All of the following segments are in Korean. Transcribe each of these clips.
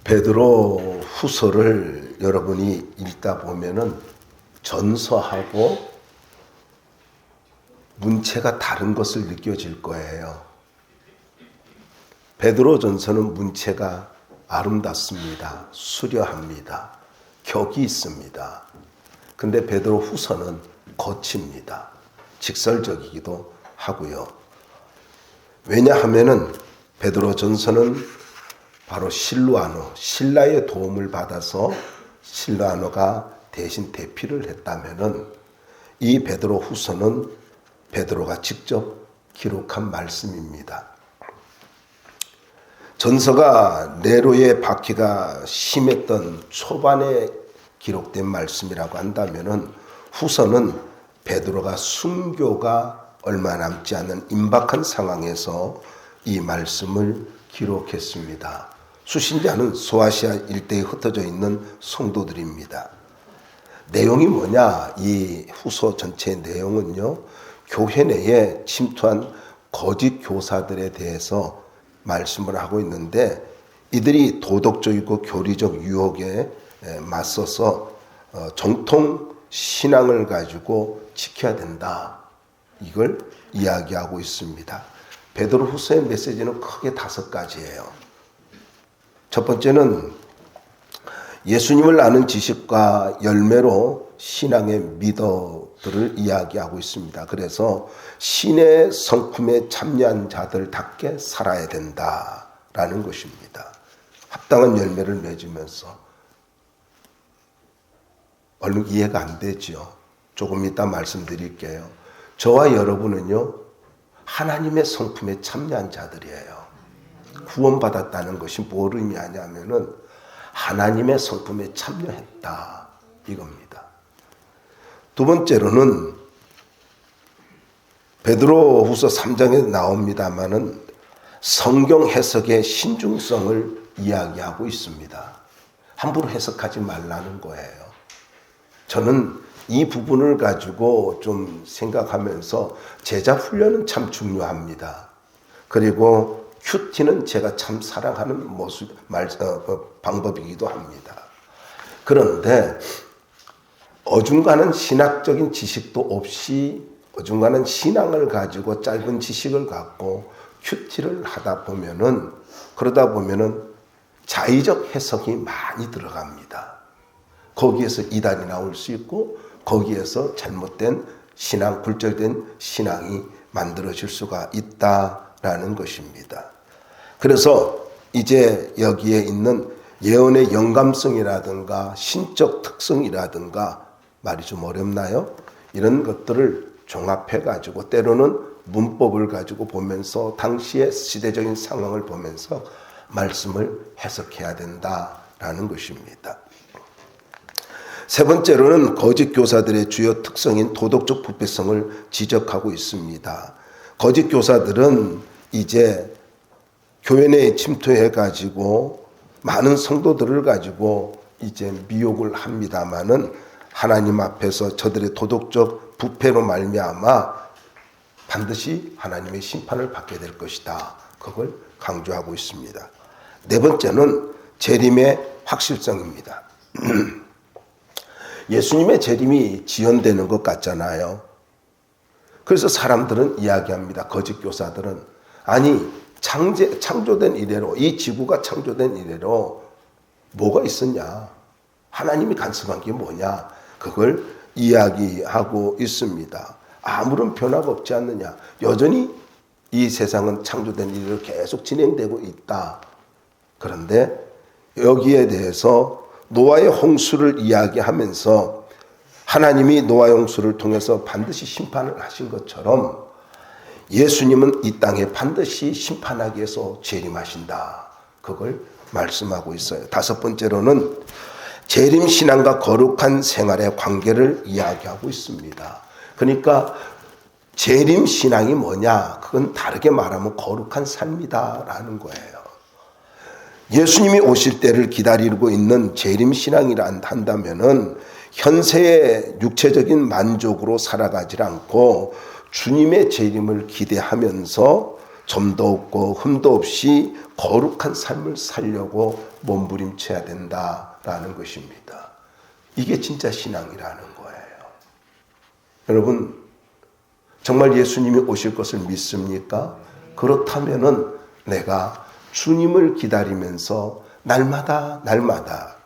베드로 후서를 여러분이 읽다 보면은 전서하고 문체가 다른 것을 느껴질 거예요. 베드로 전서는 문체가 아름답습니다. 수려합니다. 격이 있습니다. 근데 베드로 후서는 거칩니다. 직설적이기도 하고요. 왜냐하면은 베드로 전서는 바로 실루아노, 신라의 도움을 받아서 실루아노가 대신 대피를 했다면은 이 베드로 후서는 베드로가 직접 기록한 말씀입니다. 전서가 네로의 박해가 심했던 초반에 기록된 말씀이라고 한다면은 후서는 베드로가 순교가 얼마 남지 않은 임박한 상황에서 이 말씀을 기록했습니다. 수신자는 소아시아 일대에 흩어져 있는 성도들입니다. 내용이 뭐냐? 이 후서 전체의 내용은요, 교회 내에 침투한 거짓 교사들에 대해서 말씀을 하고 있는데, 이들이 도덕적이고 교리적 유혹에 맞서서 정통 신앙을 가지고 지켜야 된다, 이걸 이야기하고 있습니다. 베드로 후서의 메시지는 크게 5가지예요. 첫 번째는 예수님을 아는 지식과 열매로 신앙의 리더들을 이야기하고 있습니다. 그래서 신의 성품에 참여한 자들답게 살아야 된다라는 것입니다. 합당한 열매를 맺으면서. 얼른 이해가 안 되죠. 조금 이따 말씀드릴게요. 저와 여러분은요, 하나님의 성품에 참여한 자들이에요. 구원받았다는 것이 뭘 의미하냐면은 하나님의 성품에 참여했다, 이겁니다. 두 번째로는 베드로 후서 3장에 나옵니다마는 성경 해석의 신중성을 이야기하고 있습니다. 함부로 해석하지 말라는 거예요. 저는 이 부분을 가지고 좀 생각하면서 제자 훈련은 참 중요합니다. 그리고 큐티는 제가 참 사랑하는 방법이기도 합니다. 그런데 어중간한 신학적인 지식도 없이 어중간한 신앙을 가지고 짧은 지식을 갖고 큐티를 그러다 보면은 자의적 해석이 많이 들어갑니다. 거기에서 이단이 나올 수 있고 거기에서 잘못된 신앙, 굴절된 신앙이 만들어질 수가 있다라는 것입니다. 그래서 이제 여기에 있는 예언의 영감성이라든가 신적 특성이라든가, 말이 좀 어렵나요? 이런 것들을 종합해가지고 때로는 문법을 가지고 보면서 당시의 시대적인 상황을 보면서 말씀을 해석해야 된다라는 것입니다. 세 번째로는 거짓 교사들의 주요 특성인 도덕적 부패성을 지적하고 있습니다. 거짓 교사들은 이제 교회 내에 침투해가지고 많은 성도들을 가지고 이제 미혹을 합니다마는 하나님 앞에서 저들의 도덕적 부패로 말미암아 반드시 하나님의 심판을 받게 될 것이다, 그걸 강조하고 있습니다. 네 번째는 재림의 확실성입니다. 예수님의 재림이 지연되는 것 같잖아요. 그래서 사람들은 이야기합니다. 거짓 교사들은, 아니 창조된 이래로, 이 지구가 창조된 이래로 뭐가 있었냐, 하나님이 간섭한 게 뭐냐, 그걸 이야기하고 있습니다. 아무런 변화가 없지 않느냐, 여전히 이 세상은 창조된 이래로 계속 진행되고 있다. 그런데 여기에 대해서 노아의 홍수를 이야기하면서 하나님이 노아의 홍수를 통해서 반드시 심판을 하신 것처럼 예수님은 이 땅에 반드시 심판하기 위해서 재림하신다, 그걸 말씀하고 있어요. 다섯 번째로는 재림신앙과 거룩한 생활의 관계를 이야기하고 있습니다. 그러니까 재림신앙이 뭐냐, 그건 다르게 말하면 거룩한 삶이다라는 거예요. 예수님이 오실 때를 기다리고 있는 재림신앙이라 한다면은 현세의 육체적인 만족으로 살아가지 않고 주님의 재림을 기대하면서 점도 없고 흠도 없이 거룩한 삶을 살려고 몸부림쳐야 된다라는 것입니다. 이게 진짜 신앙이라는 거예요. 여러분, 정말 예수님이 오실 것을 믿습니까? 그렇다면은 내가 주님을 기다리면서 날마다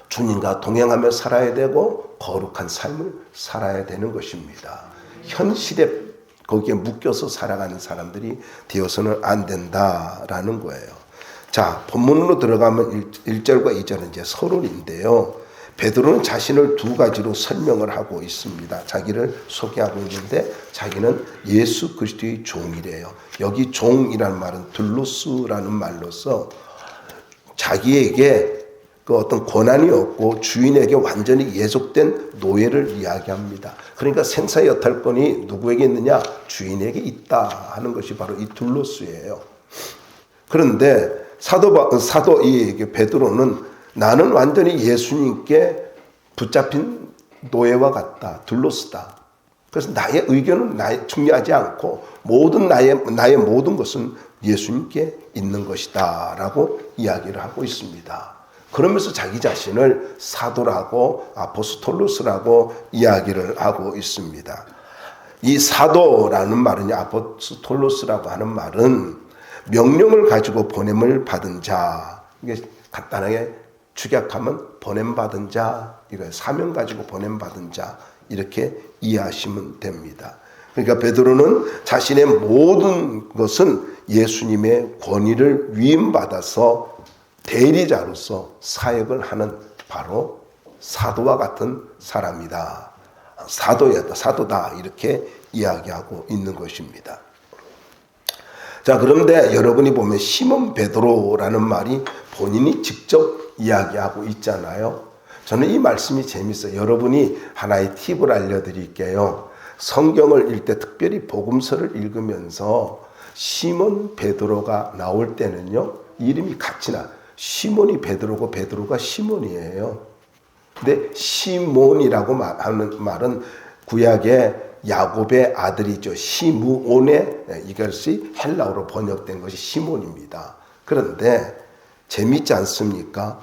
주님과 동행하며 살아야 되고 거룩한 삶을 살아야 되는 것입니다. 현실에 거기에 묶여서 살아가는 사람들이 되어서는 안 된다라는 거예요. 자, 본문으로 들어가면 1절과 2절은 이제 서론인데요. 베드로는 자신을 두 가지로 설명을 하고 있습니다. 자기를 소개하고 있는데 자기는 예수 그리스도의 종이래요. 여기 종이라는 말은 둘로스라는 말로서 자기에게 그 어떤 권한이 없고 주인에게 완전히 예속된 노예를 이야기합니다. 그러니까 생사 여탈권이 누구에게 있느냐? 주인에게 있다 하는 것이 바로 이 둘로스예요. 그런데 사도 이 베드로는 나는 완전히 예수님께 붙잡힌 노예와 같다. 둘로스다. 그래서 나의 의견은 중요하지 않고 나의 모든 것은 예수님께 있는 것이다 라고 이야기를 하고 있습니다. 그러면서 자기 자신을 사도라고 아포스톨로스라고 이야기를 하고 있습니다. 이 사도라는 말은 아포스톨로스라고 하는 말은 명령을 가지고 보냄을 받은 자, 이게 간단하게 축약하면 보냄받은 자, 이거 사명 가지고 보냄받은 자 이렇게 이해하시면 됩니다. 그러니까 베드로는 자신의 모든 것은 예수님의 권위를 위임받아서 대리자로서 사역을 하는 바로 사도와 같은 사람이다. 사도다 이렇게 이야기하고 있는 것입니다. 자, 그런데 여러분이 보면 시몬 베드로라는 말이 본인이 직접 이야기하고 있잖아요. 저는 이 말씀이 재밌어요. 여러분이 하나의 팁을 알려드릴게요. 성경을 읽을 때 특별히 복음서를 읽으면서 시몬 베드로가 나올 때는요, 이름이 같이 나. 시몬이 베드로고 베드로가 시몬이에요. 근데 시몬이라고 하는 말은 구약의 야곱의 아들이죠. 시므온의 이것이 헬라어로 번역된 것이 시몬입니다. 그런데 재밌지 않습니까?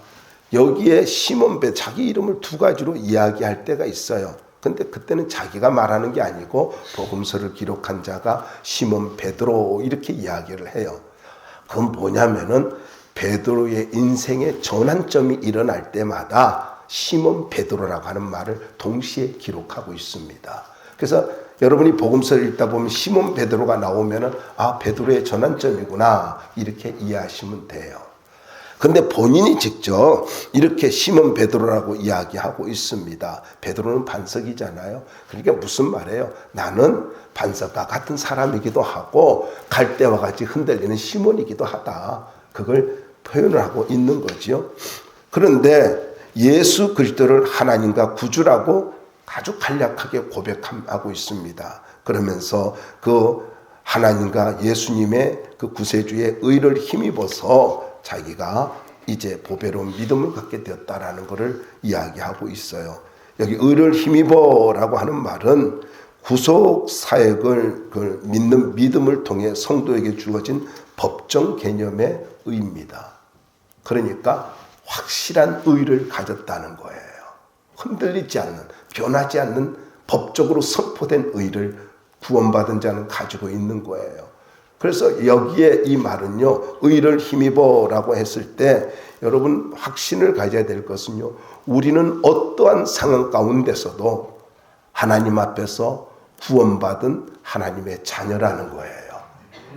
여기에 시몬 자기 이름을 두 가지로 이야기할 때가 있어요. 근데 그때는 자기가 말하는 게 아니고 복음서를 기록한 자가 시몬 베드로 이렇게 이야기를 해요. 그건 뭐냐면은 베드로의 인생의 전환점이 일어날 때마다 시몬 베드로라고 하는 말을 동시에 기록하고 있습니다. 그래서 여러분이 복음서를 읽다 보면 시몬 베드로가 나오면은 베드로의 전환점이구나 이렇게 이해하시면 돼요. 근데 본인이 직접 이렇게 시몬 베드로라고 이야기하고 있습니다. 베드로는 반석이잖아요. 그러니까 무슨 말이에요? 나는 반석과 같은 사람이기도 하고 갈대와 같이 흔들리는 시몬이기도 하다. 그걸 표현을 하고 있는 거죠. 그런데 예수 그리스도를 하나님과 구주라고 아주 간략하게 고백하고 있습니다. 그러면서 그 하나님과 예수님의 그 구세주의 의를 힘입어서 자기가 이제 보배로운 믿음을 갖게 되었다라는 것을 이야기하고 있어요. 여기 의를 힘입어라고 하는 말은 구속 사역을 믿는 믿음을 통해 성도에게 주어진 법정 개념의 의입니다. 그러니까 확실한 의를 가졌다는 거예요. 흔들리지 않는, 변하지 않는 법적으로 선포된 의를 구원받은 자는 가지고 있는 거예요. 그래서 여기에 이 말은요, 의를 힘입어라고 했을 때 여러분 확신을 가져야 될 것은요, 우리는 어떠한 상황 가운데서도 하나님 앞에서 구원받은 하나님의 자녀라는 거예요.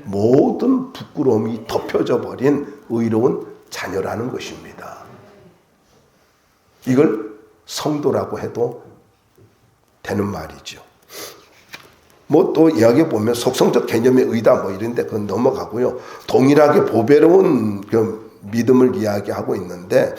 모든 부끄러움이 덮여져 버린 의로운 자녀라는 것입니다. 이걸 성도라고 해도 되는 말이죠. 뭐 또 이야기해 보면 속성적 개념의 의다 뭐 이런데 그건 넘어가고요. 동일하게 보배로운 그 믿음을 이야기하고 있는데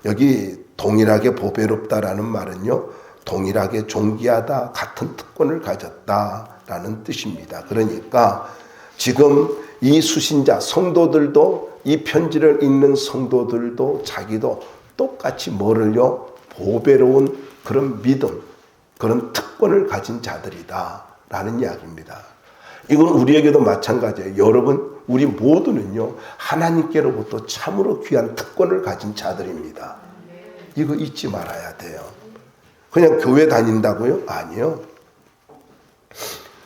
여기 동일하게 보배롭다라는 말은요, 동일하게 존귀하다, 같은 특권을 가졌다라는 뜻입니다. 그러니까 지금 이 수신자 성도들도 이 편지를 읽는 성도들도 자기도 똑같이 뭐를요? 보배로운 그런 믿음, 그런 특권을 가진 자들이다 라는 이야기입니다. 이건 우리에게도 마찬가지예요. 여러분 우리 모두는요, 하나님께로부터 참으로 귀한 특권을 가진 자들입니다. 이거 잊지 말아야 돼요. 그냥 교회 다닌다고요? 아니요.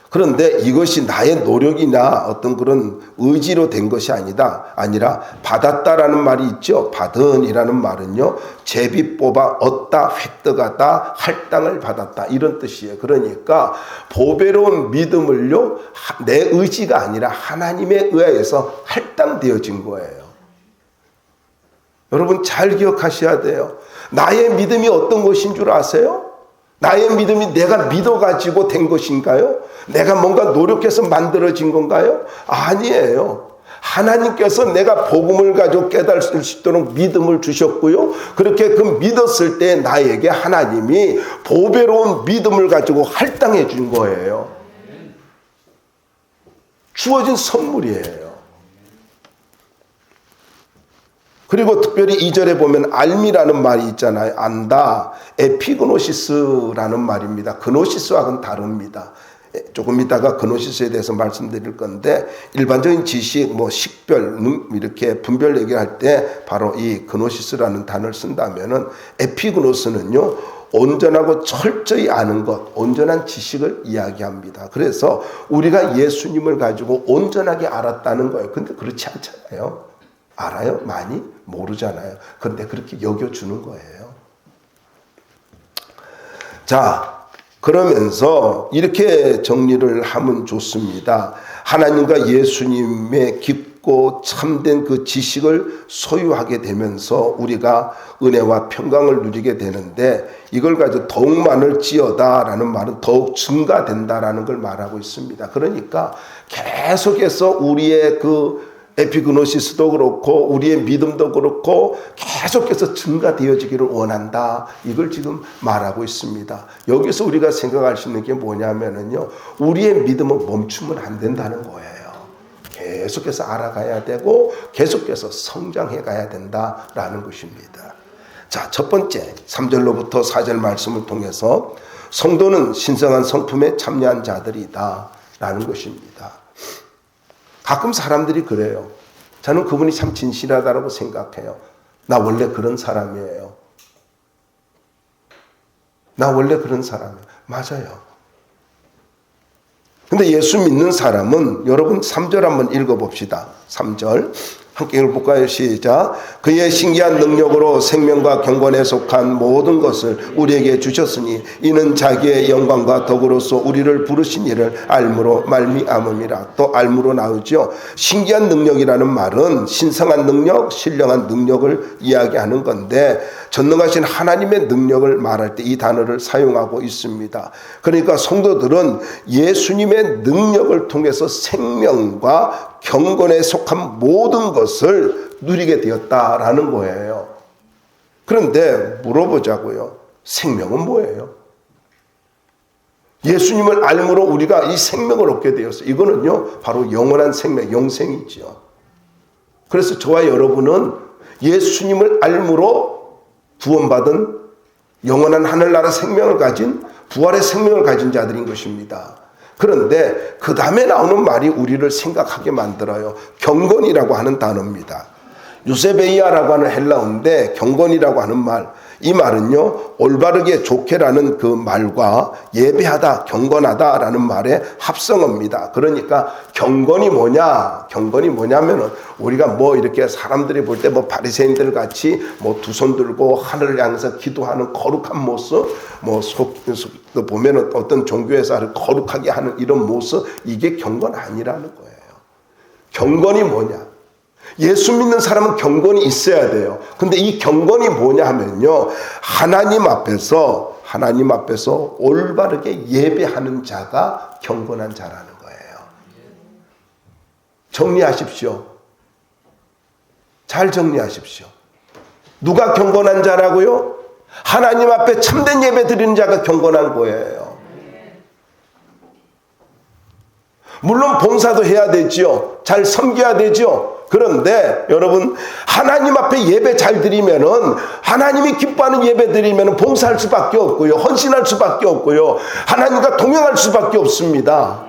그런데 이것이 나의 노력이나 어떤 그런 의지로 된 것이 아니라 받았다라는 말이 있죠. 받은이라는 말은요, 제비 뽑아 얻다, 획득하다, 할당을 받았다, 이런 뜻이에요. 그러니까 보배로운 믿음을요, 내 의지가 아니라 하나님에 의해서 할당되어진 거예요. 여러분 잘 기억하셔야 돼요. 나의 믿음이 어떤 것인 줄 아세요? 나의 믿음이 내가 믿어가지고 된 것인가요? 내가 뭔가 노력해서 만들어진 건가요? 아니에요. 하나님께서 내가 복음을 가지고 깨달을 수 있도록 믿음을 주셨고요. 그렇게 그 믿었을 때 나에게 하나님이 보배로운 믿음을 가지고 할당해 준 거예요. 주어진 선물이에요. 그리고 특별히 2절에 보면 알미라는 말이 있잖아요. 안다. 에피그노시스라는 말입니다. 그노시스와는 다릅니다. 조금 이따가 그노시스에 대해서 말씀드릴 건데, 일반적인 지식, 식별, 이렇게 분별 얘기할 때 바로 이 그노시스라는 단어를 쓴다면은, 에피그노스는요, 온전하고 철저히 아는 것, 온전한 지식을 이야기합니다. 그래서 우리가 예수님을 가지고 온전하게 알았다는 거예요. 근데 그렇지 않잖아요. 알아요? 많이? 모르잖아요. 그런데 그렇게 여겨주는 거예요. 자, 그러면서 이렇게 정리를 하면 좋습니다. 하나님과 예수님의 깊고 참된 그 지식을 소유하게 되면서 우리가 은혜와 평강을 누리게 되는데, 이걸 가지고 더욱 많을지어다라는 말은 더욱 증가된다라는 걸 말하고 있습니다. 그러니까 계속해서 우리의 그 에피그노시스도 그렇고 우리의 믿음도 그렇고 계속해서 증가되어지기를 원한다. 이걸 지금 말하고 있습니다. 여기서 우리가 생각할 수 있는 게 뭐냐면요, 우리의 믿음은 멈추면 안 된다는 거예요. 계속해서 알아가야 되고 계속해서 성장해 가야 된다라는 것입니다. 자, 첫 번째 3절로부터 4절 말씀을 통해서 성도는 신성한 성품에 참여한 자들이다 라는 것입니다. 가끔 사람들이 그래요. 저는 그분이 참 진실하다고 생각해요. 나 원래 그런 사람이에요. 나 원래 그런 사람이에요. 맞아요. 근데 예수 믿는 사람은, 여러분 3절 한번 읽어봅시다. 3절 함께 읽어볼까요? 시작. 그의 신기한 능력으로 생명과 경건에 속한 모든 것을 우리에게 주셨으니 이는 자기의 영광과 덕으로서 우리를 부르신 이를 알므로 말미암음이라. 또 알므로 나오죠. 신기한 능력이라는 말은 신성한 능력, 신령한 능력을 이야기하는 건데, 전능하신 하나님의 능력을 말할 때 이 단어를 사용하고 있습니다. 그러니까 성도들은 예수님의 능력을 통해서 생명과 경건에 속한 모든 것을 누리게 되었다라는 거예요. 그런데 물어보자고요. 생명은 뭐예요? 예수님을 알므로 우리가 이 생명을 얻게 되었어요. 이거는요, 바로 영원한 생명, 영생이죠. 그래서 저와 여러분은 예수님을 알므로 구원받은 영원한 하늘나라 생명을 가진, 부활의 생명을 가진 자들인 것입니다. 그런데 그 다음에 나오는 말이 우리를 생각하게 만들어요. 경건이라고 하는 단어입니다. 유세베이아라고 하는 헬라어인데, 경건이라고 하는 말, 이 말은요, 올바르게 좋게라는 그 말과 예배하다, 경건하다라는 말의 합성어입니다. 그러니까 경건이 뭐냐? 경건이 뭐냐면은 우리가 이렇게 사람들이 볼 때 바리새인들 같이 두 손 들고 하늘을 향해서 기도하는 거룩한 모습, 속 보면은 어떤 종교에서 거룩하게 하는 이런 모습, 이게 경건 아니라는 거예요. 경건이 뭐냐? 예수 믿는 사람은 경건이 있어야 돼요. 근데 이 경건이 뭐냐 하면요, 하나님 앞에서 올바르게 예배하는 자가 경건한 자라는 거예요. 정리하십시오. 잘 정리하십시오. 누가 경건한 자라고요? 하나님 앞에 참된 예배 드리는 자가 경건한 거예요. 물론 봉사도 해야 되죠. 잘 섬겨야 되죠. 그런데 여러분, 하나님 앞에 예배 잘 드리면은, 하나님이 기뻐하는 예배 드리면은 봉사할 수밖에 없고요, 헌신할 수밖에 없고요, 하나님과 동행할 수밖에 없습니다.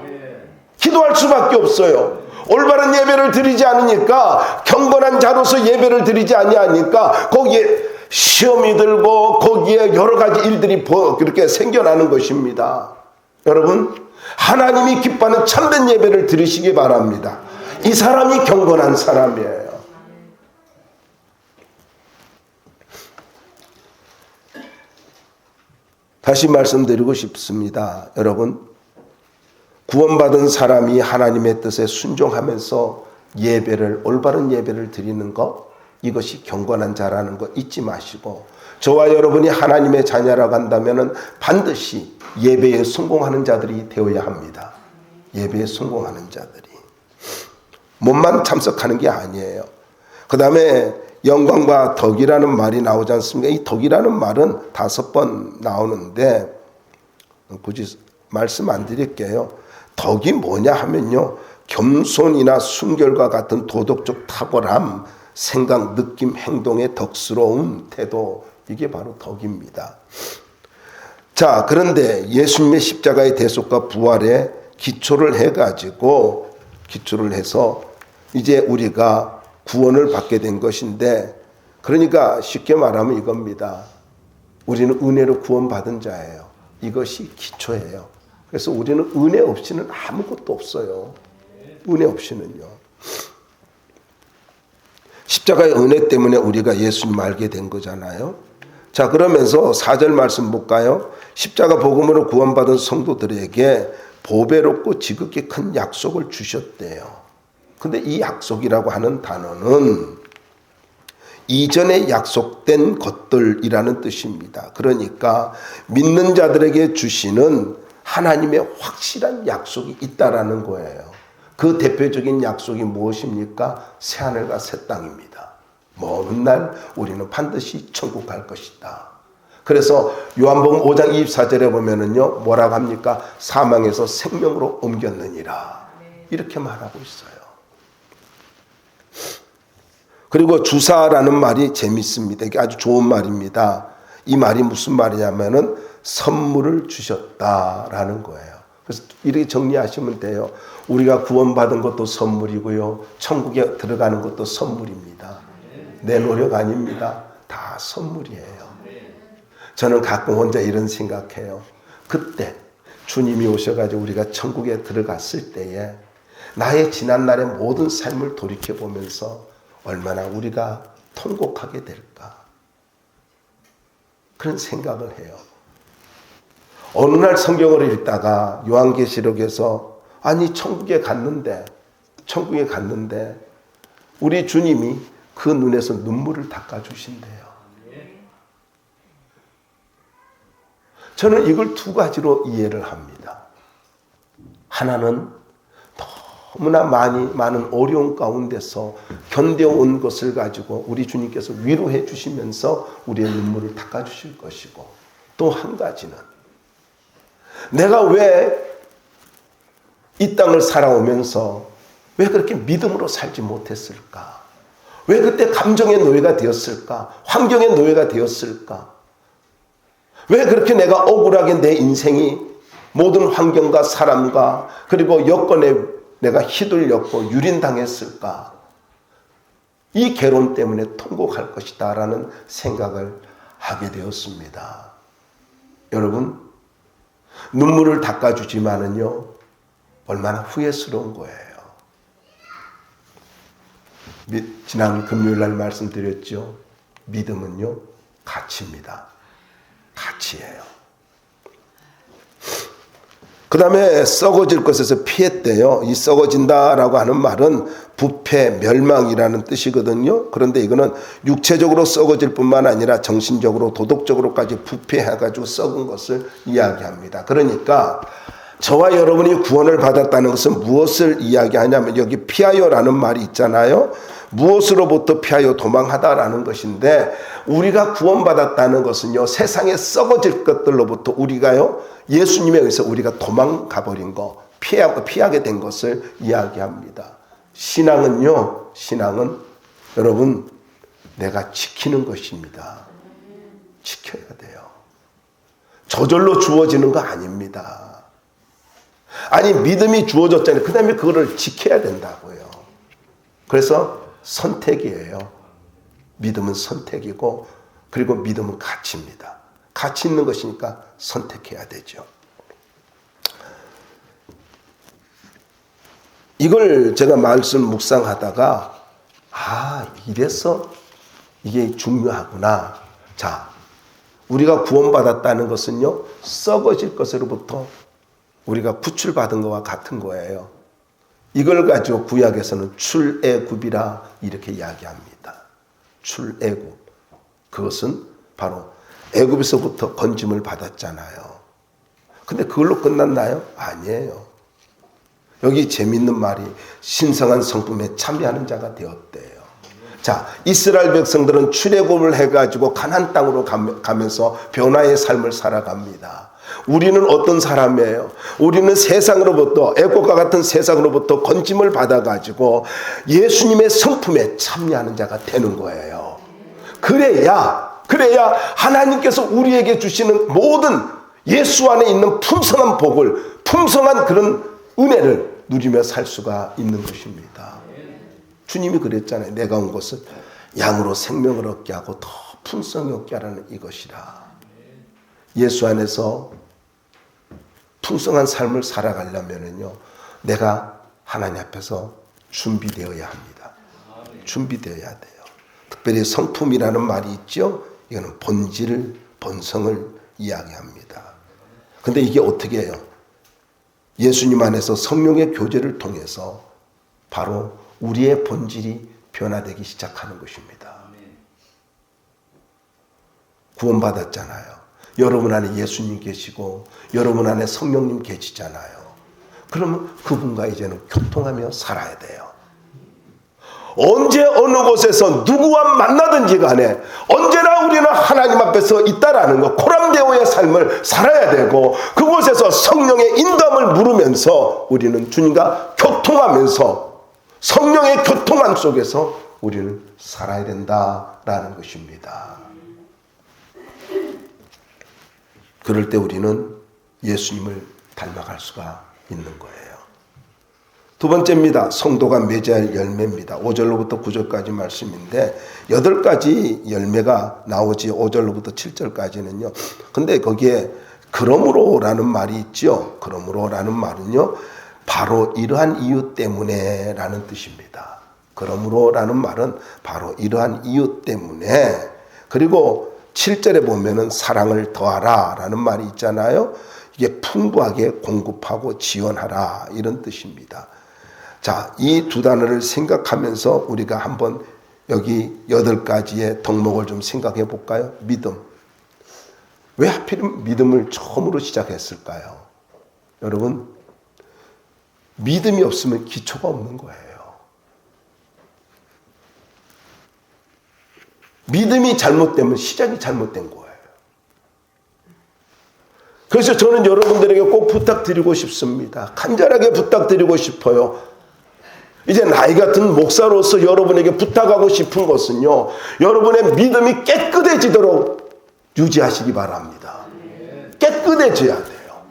기도할 수밖에 없어요. 올바른 예배를 드리지 않으니까, 경건한 자로서 예배를 드리지 아니하니까 거기에 시험이 들고 거기에 여러 가지 일들이 그렇게 생겨나는 것입니다. 여러분, 하나님이 기뻐하는 참된 예배를 드리시기 바랍니다. 이 사람이 경건한 사람이에요. 다시 말씀드리고 싶습니다. 여러분, 구원받은 사람이 하나님의 뜻에 순종하면서 올바른 예배를 드리는 것, 이것이 경건한 자라는 거 잊지 마시고, 저와 여러분이 하나님의 자녀라고 한다면 반드시 예배에 성공하는 자들이 되어야 합니다. 예배에 성공하는 자들이. 몸만 참석하는 게 아니에요. 그 다음에 영광과 덕이라는 말이 나오지 않습니까? 이 덕이라는 말은 5번 나오는데 굳이 말씀 안 드릴게요. 덕이 뭐냐 하면요, 겸손이나 순결과 같은 도덕적 탁월함, 생각, 느낌, 행동의 덕스러운 태도, 이게 바로 덕입니다. 자, 그런데 예수님의 십자가의 대속과 부활에 기초를 해서 이제 우리가 구원을 받게 된 것인데, 그러니까 쉽게 말하면 이겁니다. 우리는 은혜로 구원받은 자예요. 이것이 기초예요. 그래서 우리는 은혜 없이는 아무것도 없어요. 은혜 없이는요. 십자가의 은혜 때문에 우리가 예수님 알게 된 거잖아요. 자, 그러면서 4절 말씀 볼까요? 십자가 복음으로 구원받은 성도들에게 보배롭고 지극히 큰 약속을 주셨대요. 근데 이 약속이라고 하는 단어는 이전에 약속된 것들이라는 뜻입니다. 그러니까 믿는 자들에게 주시는 하나님의 확실한 약속이 있다라는 거예요. 그 대표적인 약속이 무엇입니까? 새하늘과 새 땅입니다. 먼 날 우리는 반드시 천국 갈 것이다. 그래서 요한복음 5장 24절에 보면은요, 뭐라고 합니까? 사망에서 생명으로 옮겼느니라. 이렇게 말하고 있어요. 그리고 주사라는 말이 재밌습니다. 이게 아주 좋은 말입니다. 이 말이 무슨 말이냐면은 선물을 주셨다라는 거예요. 그래서 이렇게 정리하시면 돼요. 우리가 구원받은 것도 선물이고요, 천국에 들어가는 것도 선물입니다. 내 노력 아닙니다. 다 선물이에요. 저는 가끔 혼자 이런 생각해요. 그때 주님이 오셔가지고 우리가 천국에 들어갔을 때에 나의 지난날의 모든 삶을 돌이켜보면서 얼마나 우리가 통곡하게 될까, 그런 생각을 해요. 어느 날 성경을 읽다가 요한계시록에서 천국에 갔는데 우리 주님이 그 눈에서 눈물을 닦아주신대요. 저는 이걸 2가지로 이해를 합니다. 하나는 너무나 많은 어려운 가운데서 견뎌온 것을 가지고 우리 주님께서 위로해 주시면서 우리의 눈물을 닦아주실 것이고, 또 한 가지는 내가 왜 이 땅을 살아오면서 왜 그렇게 믿음으로 살지 못했을까? 왜 그때 감정의 노예가 되었을까? 환경의 노예가 되었을까? 왜 그렇게 내가 억울하게 내 인생이 모든 환경과 사람과 그리고 여건에 내가 휘둘렸고 유린당했을까? 이 괴로움 때문에 통곡할 것이다 라는 생각을 하게 되었습니다. 여러분, 눈물을 닦아주지만은요, 얼마나 후회스러운 거예요. 지난 금요일날 말씀드렸죠. 믿음은요, 가치입니다. 가치예요. 그 다음에 썩어질 것에서 피했대요. 이 썩어진다라고 하는 말은 부패, 멸망이라는 뜻이거든요. 그런데 이거는 육체적으로 썩어질 뿐만 아니라 정신적으로, 도덕적으로까지 부패해가지고 썩은 것을 이야기합니다. 그러니까 저와 여러분이 구원을 받았다는 것은 무엇을 이야기하냐면, 여기 피하여라는 말이 있잖아요. 무엇으로부터 피하여 도망하다라는 것인데, 우리가 구원받았다는 것은요, 세상에 썩어질 것들로부터 우리가요, 예수님에 의해서 우리가 도망가버린 거, 피하게 된 것을 이야기합니다. 신앙은 여러분, 내가 지키는 것입니다. 지켜야 돼요. 저절로 주어지는 거 아닙니다. 아니 믿음이 주어졌잖아요. 그 다음에 그거를 지켜야 된다고요. 그래서 선택이에요. 믿음은 선택이고 그리고 믿음은 가치입니다. 가치 있는 것이니까 선택해야 되죠. 이걸 제가 말씀 묵상하다가 이래서 이게 중요하구나. 자, 우리가 구원받았다는 것은요, 썩어질 것으로부터 우리가 구출받은 것과 같은 거예요. 이걸 가지고 구약에서는 출애굽이라 이렇게 이야기합니다. 출애굽. 그것은 바로 애굽에서부터 건짐을 받았잖아요. 근데 그걸로 끝났나요? 아니에요. 여기 재밌는 말이 신성한 성품에 참여하는 자가 되었대요. 자, 이스라엘 백성들은 출애굽을 해가지고 가나안 땅으로 가면서 변화의 삶을 살아갑니다. 우리는 어떤 사람이에요? 우리는 세상으로부터, 애국과 같은 세상으로부터 건짐을 받아가지고 예수님의 성품에 참여하는 자가 되는 거예요. 그래야 하나님께서 우리에게 주시는 모든 예수 안에 있는 풍성한 복을, 풍성한 그런 은혜를 누리며 살 수가 있는 것입니다. 주님이 그랬잖아요. 내가 온 것은 양으로 생명을 얻게 하고 더 풍성히 얻게 하라는 이것이라. 예수 안에서 풍성한 삶을 살아가려면요, 내가 하나님 앞에서 준비되어야 합니다. 준비되어야 돼요. 특별히 성품이라는 말이 있죠. 이거는 본질, 본성을 이야기합니다. 근데 이게 어떻게 해요? 예수님 안에서 성령의 교제를 통해서 바로 우리의 본질이 변화되기 시작하는 것입니다. 구원받았잖아요. 여러분 안에 예수님 계시고 여러분 안에 성령님 계시잖아요. 그러면 그분과 이제는 교통하며 살아야 돼요. 언제 어느 곳에서 누구와 만나든지 간에 언제나 우리는 하나님 앞에서 있다라는 것, 코람데오의 삶을 살아야 되고 그곳에서 성령의 인도함을 물으면서 우리는 주님과 교통하면서 성령의 교통함 속에서 우리는 살아야 된다라는 것입니다. 그럴 때 우리는 예수님을 닮아갈 수가 있는 거예요. 두 번째입니다. 성도가 맺어야 열매입니다. 5절로부터 9절까지 말씀인데 8가지 열매가 나오지 5절로부터 7절까지는요. 근데 거기에 그러므로라는 말이 있죠. 그러므로라는 말은요. 바로 이러한 이유 때문에 라는 뜻입니다. 그러므로라는 말은 바로 이러한 이유 때문에. 그리고 7절에 보면은 사랑을 더하라 라는 말이 있잖아요. 이게 풍부하게 공급하고 지원하라 이런 뜻입니다. 자, 이 두 단어를 생각하면서 우리가 한번 여기 8가지의 덕목을 좀 생각해 볼까요? 믿음. 왜 하필 믿음을 처음으로 시작했을까요? 여러분, 믿음이 없으면 기초가 없는 거예요. 믿음이 잘못되면 시작이 잘못된 거예요. 그래서 저는 여러분들에게 꼭 부탁드리고 싶습니다. 간절하게 부탁드리고 싶어요. 이제 나이 같은 목사로서 여러분에게 부탁하고 싶은 것은요, 여러분의 믿음이 깨끗해지도록 유지하시기 바랍니다. 깨끗해져야 돼요.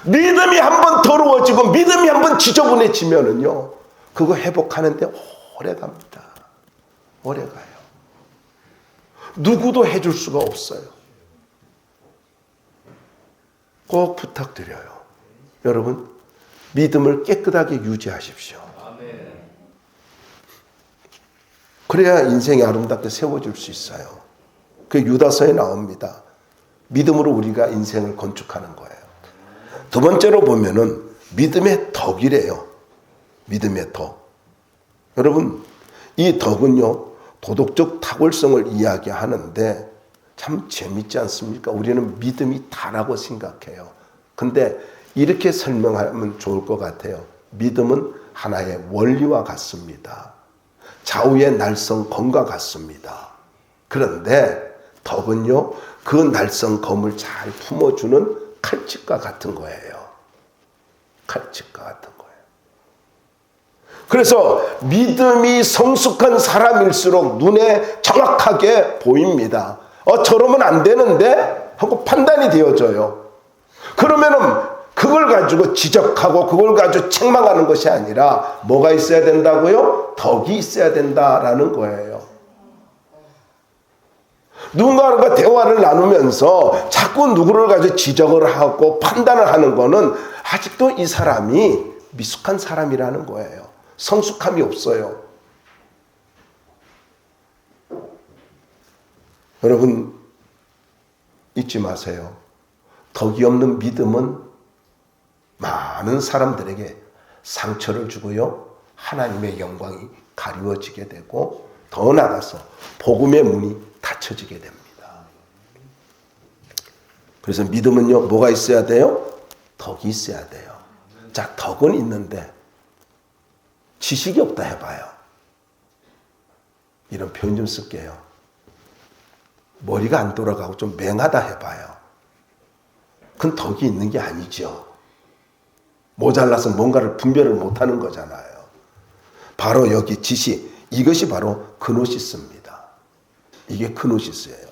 믿음이 한번 더러워지고 믿음이 한번 지저분해지면은요, 그거 회복하는데 오래 갑니다. 오래 가요. 누구도 해줄 수가 없어요. 꼭 부탁드려요. 여러분, 믿음을 깨끗하게 유지하십시오. 그래야 인생이 아름답게 세워질 수 있어요. 그 유다서에 나옵니다. 믿음으로 우리가 인생을 건축하는 거예요. 두 번째로 보면은 믿음의 덕이래요. 믿음의 덕. 여러분, 이 덕은요, 도덕적 탁월성을 이야기하는데 참 재밌지 않습니까? 우리는 믿음이 다라고 생각해요. 근데 이렇게 설명하면 좋을 것 같아요. 믿음은 하나의 원리와 같습니다. 좌우의 날성검과 같습니다. 그런데 덕은요, 그 날성검을 잘 품어주는 칼집과 같은 거예요. 칼집과 같은 거예요. 그래서 믿음이 성숙한 사람일수록 눈에 정확하게 보입니다. 저러면 안 되는데? 하고 판단이 되어져요. 그러면은 그걸 가지고 지적하고 그걸 가지고 책망하는 것이 아니라 뭐가 있어야 된다고요? 덕이 있어야 된다라는 거예요. 누군가가 대화를 나누면서 자꾸 누구를 가지고 지적을 하고 판단을 하는 거는 아직도 이 사람이 미숙한 사람이라는 거예요. 성숙함이 없어요. 여러분 잊지 마세요. 덕이 없는 믿음은 많은 사람들에게 상처를 주고요. 하나님의 영광이 가리워지게 되고 더 나아가서 복음의 문이 닫혀지게 됩니다. 그래서 믿음은요, 뭐가 있어야 돼요? 덕이 있어야 돼요. 자, 덕은 있는데 지식이 없다 해봐요. 이런 표현 좀 쓸게요. 머리가 안 돌아가고 좀 맹하다 해봐요. 그건 덕이 있는 게 아니죠. 모자라서 뭔가를 분별을 못하는 거잖아요. 바로 여기 지식, 이것이 바로 그노시스입니다. 이게 그노시스예요.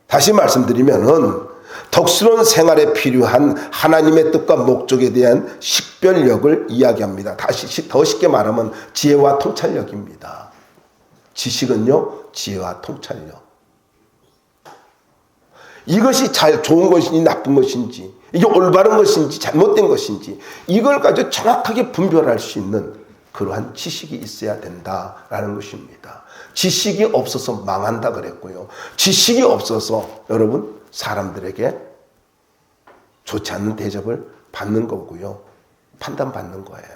다시 말씀드리면은 덕스러운 생활에 필요한 하나님의 뜻과 목적에 대한 식별력을 이야기합니다. 다시 더 쉽게 말하면 지혜와 통찰력입니다. 지식은요, 지혜와 통찰력. 이것이 좋은 것인지 나쁜 것인지, 이게 올바른 것인지 잘못된 것인지, 이걸 가지고 정확하게 분별할 수 있는 그러한 지식이 있어야 된다라는 것입니다. 지식이 없어서 망한다 그랬고요. 지식이 없어서 여러분 사람들에게 좋지 않는 대접을 받는 거고요. 판단받는 거예요.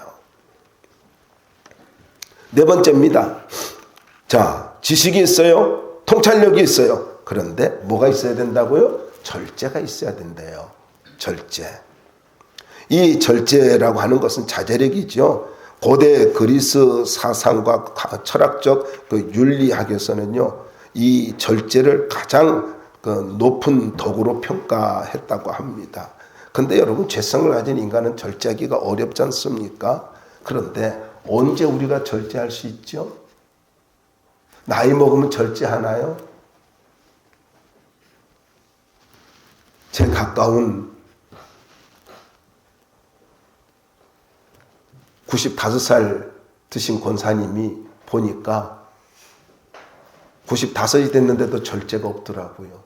네 번째입니다. 자, 지식이 있어요. 통찰력이 있어요. 그런데 뭐가 있어야 된다고요? 절제가 있어야 된대요. 절제. 이 절제라고 하는 것은 자제력이죠. 고대 그리스 사상과 철학적 그 윤리학에서는요, 이 절제를 가장 그 높은 덕으로 평가했다고 합니다. 근데 여러분, 죄성을 가진 인간은 절제하기가 어렵지 않습니까? 그런데 언제 우리가 절제할 수 있죠? 나이 먹으면 절제하나요? 제 가까운 95살 드신 권사님이 보니까 95이 됐는데도 절제가 없더라고요.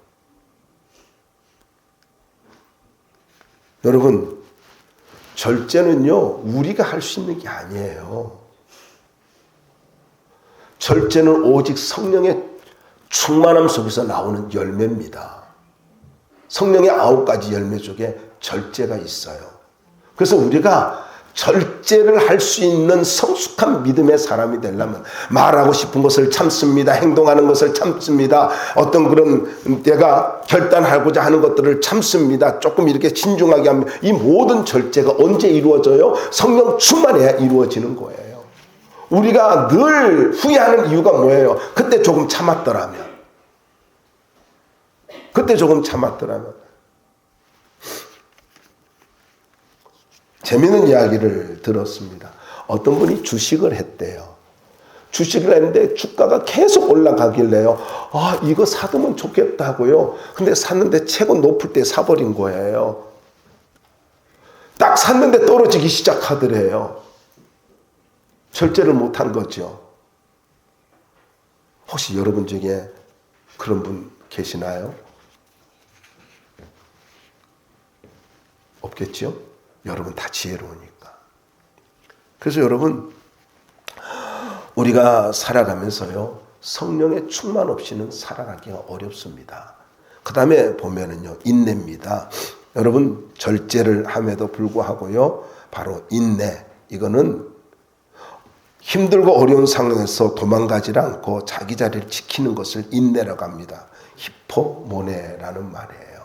여러분, 절제는요, 우리가 할 수 있는 게 아니에요. 절제는 오직 성령의 충만함 속에서 나오는 열매입니다. 성령의 9가지 열매 중에 절제가 있어요. 그래서 우리가 절제를 할 수 있는 성숙한 믿음의 사람이 되려면 말하고 싶은 것을 참습니다. 행동하는 것을 참습니다. 어떤 그런 내가 결단하고자 하는 것들을 참습니다. 조금 이렇게 신중하게 하면 이 모든 절제가 언제 이루어져요? 성령 충만해야 이루어지는 거예요. 우리가 늘 후회하는 이유가 뭐예요? 그때 조금 참았더라면. 재미있는 이야기를 들었습니다. 어떤 분이 주식을 했대요. 주식을 했는데 주가가 계속 올라가길래요. 아, 이거 사두면 좋겠다고요. 근데 샀는데 최고 높을 때 사버린 거예요. 딱 샀는데 떨어지기 시작하더래요. 절제를 못한 거죠. 혹시 여러분 중에 그런 분 계시나요? 없겠죠? 여러분 다 지혜로우니까. 그래서 여러분, 우리가 살아가면서요, 성령의 충만 없이는 살아가기가 어렵습니다. 그 다음에 보면은요, 인내입니다. 여러분, 절제를 함에도 불구하고요, 바로 인내. 이거는 힘들고 어려운 상황에서 도망가지 않고 자기 자리를 지키는 것을 인내라고 합니다. 히포모네라는 말이에요.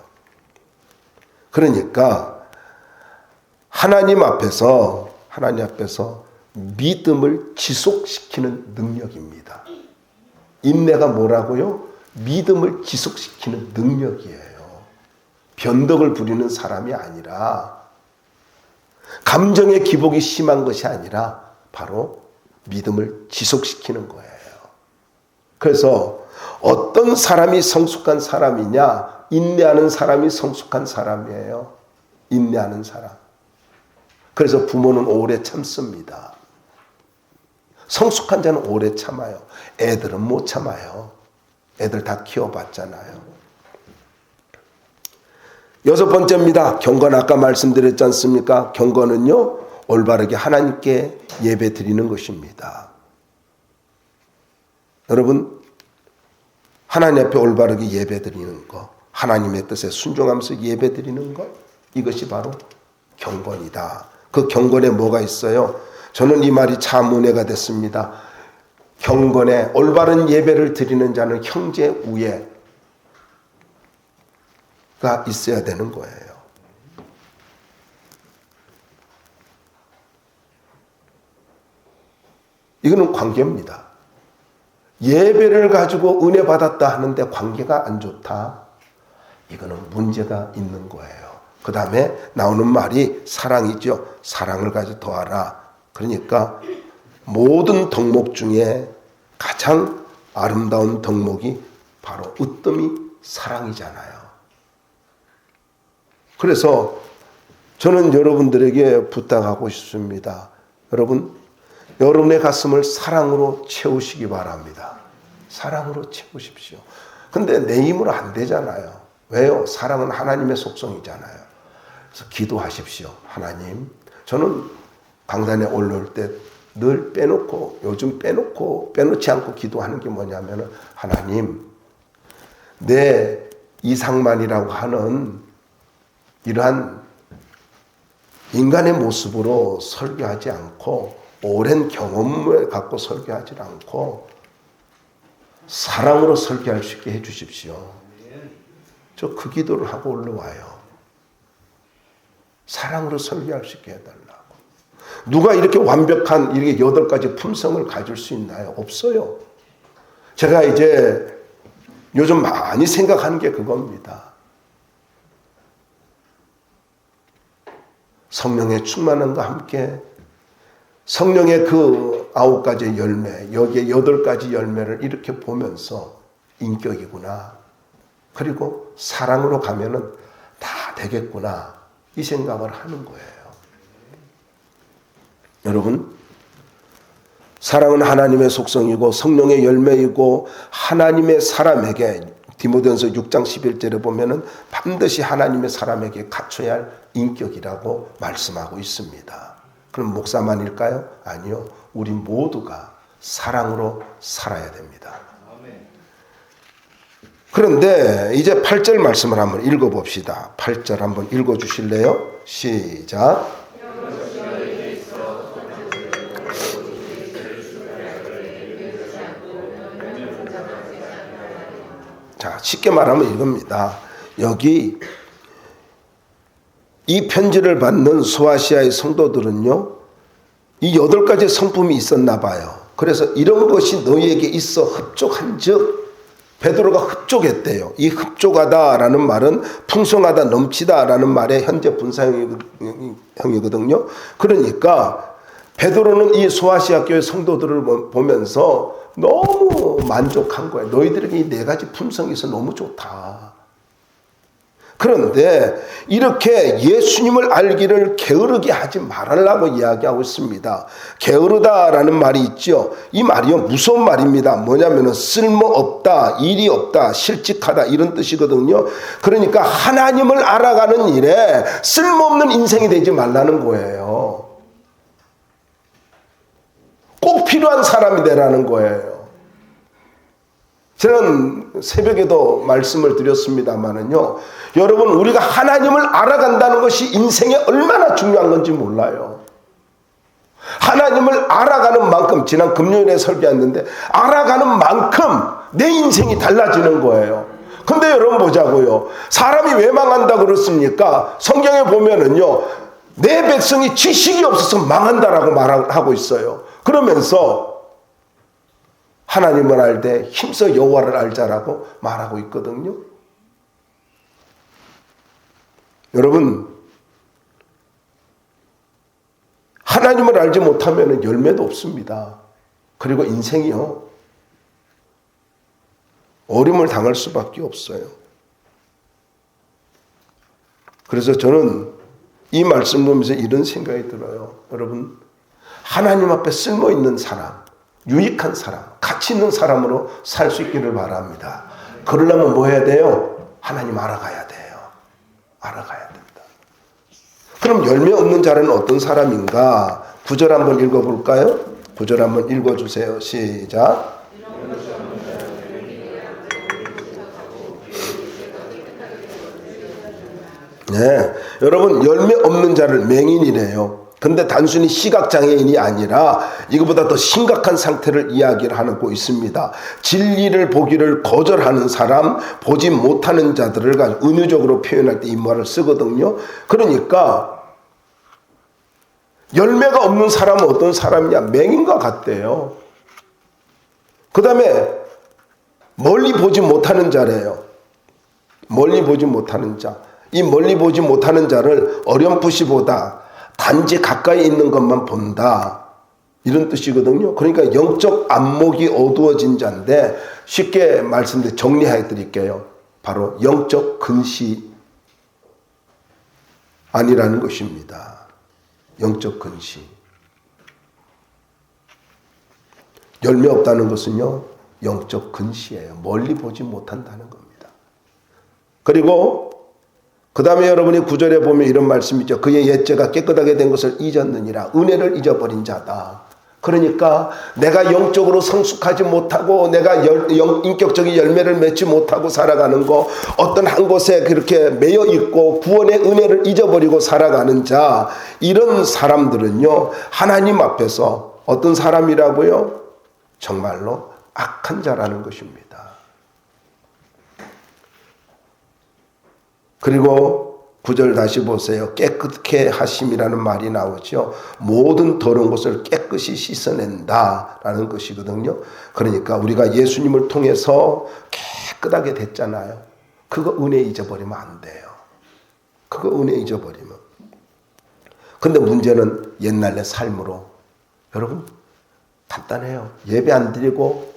그러니까 하나님 앞에서 믿음을 지속시키는 능력입니다. 인내가 뭐라고요? 믿음을 지속시키는 능력이에요. 변덕을 부리는 사람이 아니라, 감정의 기복이 심한 것이 아니라 바로 믿음을 지속시키는 거예요. 그래서 어떤 사람이 성숙한 사람이냐? 인내하는 사람이 성숙한 사람이에요. 인내하는 사람. 그래서 부모는 오래 참습니다. 성숙한 자는 오래 참아요. 애들은 못 참아요. 애들 다 키워봤잖아요. 6번째입니다. 경건 아까 말씀드렸지 않습니까? 경건은요, 올바르게 하나님께 예배 드리는 것입니다. 여러분, 하나님 앞에 올바르게 예배 드리는 것, 하나님의 뜻에 순종하면서 예배 드리는 것, 이것이 바로 경건이다. 그 경건에 뭐가 있어요? 저는 이 말이 참 은혜가 됐습니다. 경건에 올바른 예배를 드리는 자는 형제 우애가 있어야 되는 거예요. 이거는 관계입니다. 예배를 가지고 은혜 받았다 하는데 관계가 안 좋다. 이거는 문제가 있는 거예요. 그 다음에 나오는 말이 사랑이죠. 사랑을 가지고 더하라. 그러니까 모든 덕목 중에 가장 아름다운 덕목이 바로 으뜸이 사랑이잖아요. 그래서 저는 여러분들에게 부탁하고 싶습니다. 여러분의 가슴을 사랑으로 채우시기 바랍니다. 사랑으로 채우십시오. 근데 내 힘으로 안 되잖아요. 왜요? 사랑은 하나님의 속성이잖아요. 그래서 기도하십시오. 하나님, 저는 강단에 올라올 때 늘 요즘 빼놓지 않고 기도하는 게 뭐냐면은, 하나님, 내 이상만이라고 하는 이러한 인간의 모습으로 설교하지 않고, 오랜 경험을 갖고 설교하지 않고, 사랑으로 설교할 수 있게 해주십시오. 저 그 기도를 하고 올라와요. 사랑으로 설교할 수 있게 해달라고. 누가 이렇게 완벽한 이렇게 8가지 품성을 가질 수 있나요? 없어요. 제가 이제 요즘 많이 생각하는 게 그겁니다. 성령의 충만함과 함께 성령의 그 9가지 열매, 여기에 8가지 열매를 이렇게 보면서 인격이구나. 그리고 사랑으로 가면은 다 되겠구나. 이 생각을 하는 거예요. 여러분, 사랑은 하나님의 속성이고 성령의 열매이고 하나님의 사람에게, 디모데전서 6장 11절에 보면은 반드시 하나님의 사람에게 갖춰야 할 인격이라고 말씀하고 있습니다. 그럼 목사만일까요? 아니요. 우리 모두가 사랑으로 살아야 됩니다. 그런데 이제 8절 말씀을 한번 읽어봅시다. 8절 한번 읽어주실래요? 시작. 자, 쉽게 말하면 이겁니다. 여기 이 편지를 받는 소아시아의 성도들은요, 이 8가지 성품이 있었나 봐요. 그래서 이런 것이 너희에게 있어 흡족한즉, 베드로가 흡족했대요. 이 흡족하다라는 말은 풍성하다, 넘치다라는 말의 현재 분사형이거든요. 그러니까 베드로는 이 소아시아 교회 성도들을 보면서 너무 만족한 거예요. 너희들에게 이 4가지 품성이 있어 너무 좋다. 그런데 이렇게 예수님을 알기를 게으르게 하지 말으라고 이야기하고 있습니다. 게으르다라는 말이 있죠. 이 말이요, 무서운 말입니다. 뭐냐면은 쓸모없다, 일이 없다, 실직하다, 이런 뜻이거든요. 그러니까 하나님을 알아가는 일에 쓸모없는 인생이 되지 말라는 거예요. 꼭 필요한 사람이 되라는 거예요. 저는 새벽에도 말씀을 드렸습니다마는요, 여러분, 우리가 하나님을 알아간다는 것이 인생에 얼마나 중요한 건지 몰라요. 하나님을 알아가는 만큼, 지난 금요일에 설교했는데, 알아가는 만큼 내 인생이 달라지는 거예요. 근데 여러분 보자고요. 사람이 왜 망한다 그렇습니까? 성경에 보면은요, 내 백성이 지식이 없어서 망한다라고 말하고 있어요. 그러면서 하나님을 알되 힘써 여호와를 알자라고 말하고 있거든요. 여러분, 하나님을 알지 못하면 열매도 없습니다. 그리고 인생이요, 어려움을 당할 수밖에 없어요. 그래서 저는 이 말씀 보면서 이런 생각이 들어요. 여러분, 하나님 앞에 쓸모있는 사람, 유익한 사람, 가치 있는 사람으로 살 수 있기를 바랍니다. 그러려면 뭐 해야 돼요? 하나님 알아가야 돼요. 알아가야 됩니다. 그럼 열매 없는 자는 어떤 사람인가? 9절 한번 읽어볼까요? 9절 한번 읽어주세요. 시작. 네, 여러분, 열매 없는 자를 맹인이래요. 근데 단순히 시각장애인이 아니라 이거보다 더 심각한 상태를 이야기를 하고 있습니다. 진리를 보기를 거절하는 사람, 보지 못하는 자들을 가지고 은유적으로 표현할 때 이 말을 쓰거든요. 그러니까 열매가 없는 사람은 어떤 사람이냐? 맹인과 같대요. 그 다음에 멀리 보지 못하는 자래요. 멀리 보지 못하는 자. 이 멀리 보지 못하는 자를 어렴풋이 보다, 단지 가까이 있는 것만 본다, 이런 뜻이거든요. 그러니까 영적 안목이 어두워진 자인데, 쉽게 말씀드려 정리해 드릴게요. 바로 영적 근시 아니라는 것입니다. 영적 근시. 열매 없다는 것은요, 영적 근시예요. 멀리 보지 못한다는 겁니다. 그리고 그 다음에 여러분이 9절에 보면 이런 말씀이 있죠. 그의 옛죄가 깨끗하게 된 것을 잊었느니라. 은혜를 잊어버린 자다. 그러니까 내가 영적으로 성숙하지 못하고 내가 인격적인 열매를 맺지 못하고 살아가는 거, 어떤 한 곳에 그렇게 매여 있고 구원의 은혜를 잊어버리고 살아가는 자, 이런 사람들은요, 하나님 앞에서 어떤 사람이라고요? 정말로 악한 자라는 것입니다. 그리고 9절 다시 보세요. 깨끗게 하심이라는 말이 나오죠. 모든 더러운 것을 깨끗이 씻어낸다라는 것이거든요. 그러니까 우리가 예수님을 통해서 깨끗하게 됐잖아요. 그거 은혜 잊어버리면 안 돼요. 그거 은혜 잊어버리면. 근데 문제는 옛날의 삶으로, 여러분 간단해요. 예배 안 드리고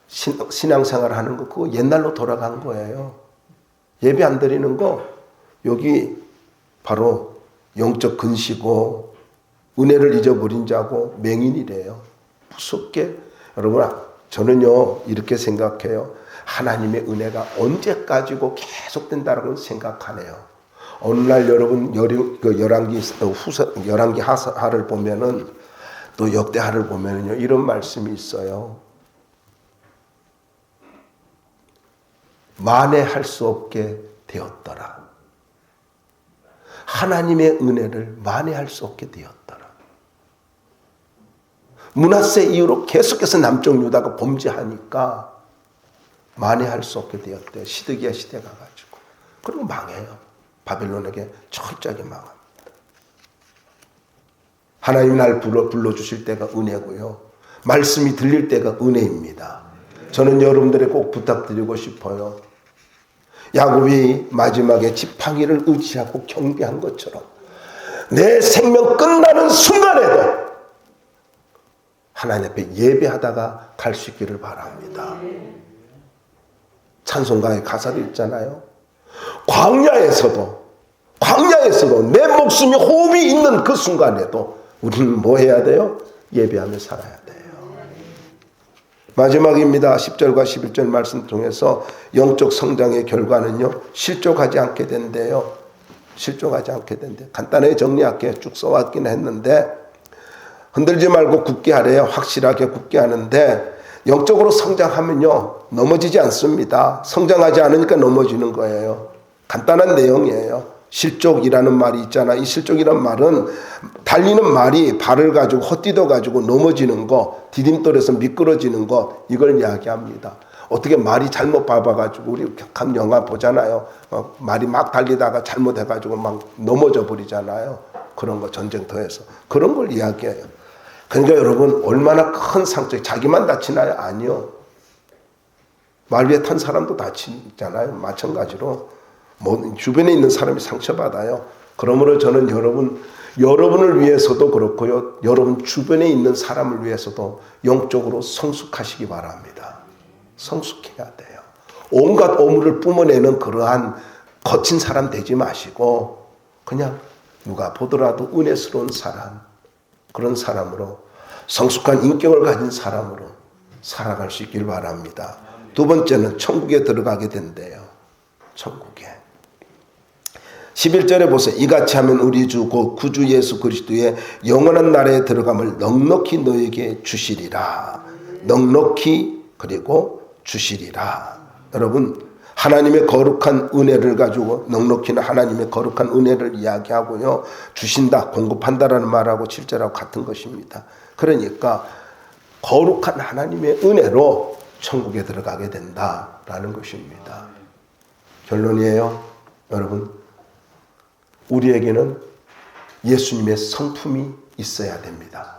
신앙생활 하는 거, 그거 옛날로 돌아간 거예요. 예배 안 드리는 거, 여기 바로 영적 근시고 은혜를 잊어버린 자고 맹인이래요. 무섭게. 여러분, 저는요 이렇게 생각해요. 하나님의 은혜가 언제까지고 계속된다라고 생각하네요. 어느 날 여러분 열왕기 하를 보면은, 또 역대하를 보면은요 이런 말씀이 있어요. 만회할 수 없게 되었더라. 하나님의 은혜를 만회할 수 없게 되었더라. 므낫세 이후로 계속해서 남쪽 유다가 범죄하니까 만회할 수 없게 되었대요. 시드기야 시대가 가지고. 그리고 망해요. 바벨론에게 철저하게 망합니다. 하나님 날 불러주실 때가 은혜고요. 말씀이 들릴 때가 은혜입니다. 저는 여러분들에 꼭 부탁드리고 싶어요. 야곱이 마지막에 지팡이를 의지하고 경배한 것처럼 내 생명 끝나는 순간에도 하나님 앞에 예배하다가 갈 수 있기를 바랍니다. 찬송가의 가사도 있잖아요. 광야에서도 내 목숨이 호흡이 있는 그 순간에도 우리는 뭐 해야 돼요? 예배하며 살아야 돼요. 마지막입니다. 10절과 11절 말씀 통해서 영적 성장의 결과는요, 실족하지 않게 된대요. 실족하지 않게 된대요. 간단하게 정리할게요. 쭉 써왔긴 했는데, 흔들지 말고 굳게 하래요. 확실하게 굳게 하는데, 영적으로 성장하면요 넘어지지 않습니다. 성장하지 않으니까 넘어지는 거예요. 간단한 내용이에요. 실족이라는 말이 있잖아. 이 실족이라는 말은 달리는 말이 발을 가지고 헛디뎌 가지고 넘어지는 거, 디딤돌에서 미끄러지는 거, 이걸 이야기합니다. 어떻게 말이 잘못 밟아가지고, 우리 각 영화 보잖아요. 말이 막 달리다가 잘못해가지고 막 넘어져 버리잖아요. 그런 거 전쟁터에서 그런 걸 이야기해요. 그러니까 여러분, 얼마나 큰 상처, 자기만 다치나요? 아니요. 말 위에 탄 사람도 다치잖아요. 마찬가지로 주변에 있는 사람이 상처받아요. 그러므로 저는 여러분을 위해서도 그렇고요, 여러분 주변에 있는 사람을 위해서도 영적으로 성숙하시기 바랍니다. 성숙해야 돼요. 온갖 오물을 뿜어내는 그러한 거친 사람 되지 마시고 그냥 누가 보더라도 은혜스러운 사람, 그런 사람으로 성숙한 인격을 가진 사람으로 살아갈 수 있길 바랍니다. 두 번째는 천국에 들어가게 된대요. 천국에. 11절에 보세요. 이같이 하면 우리 주 곧 구주 예수 그리스도의 영원한 나라에 들어감을 넉넉히 너에게 주시리라. 넉넉히 그리고 주시리라. 여러분, 하나님의 거룩한 은혜를 가지고 넉넉히는 하나님의 거룩한 은혜를 이야기하고요. 주신다, 공급한다라는 말하고 7절하고 같은 것입니다. 그러니까 거룩한 하나님의 은혜로 천국에 들어가게 된다라는 것입니다. 결론이에요. 여러분, 우리에게는 예수님의 성품이 있어야 됩니다.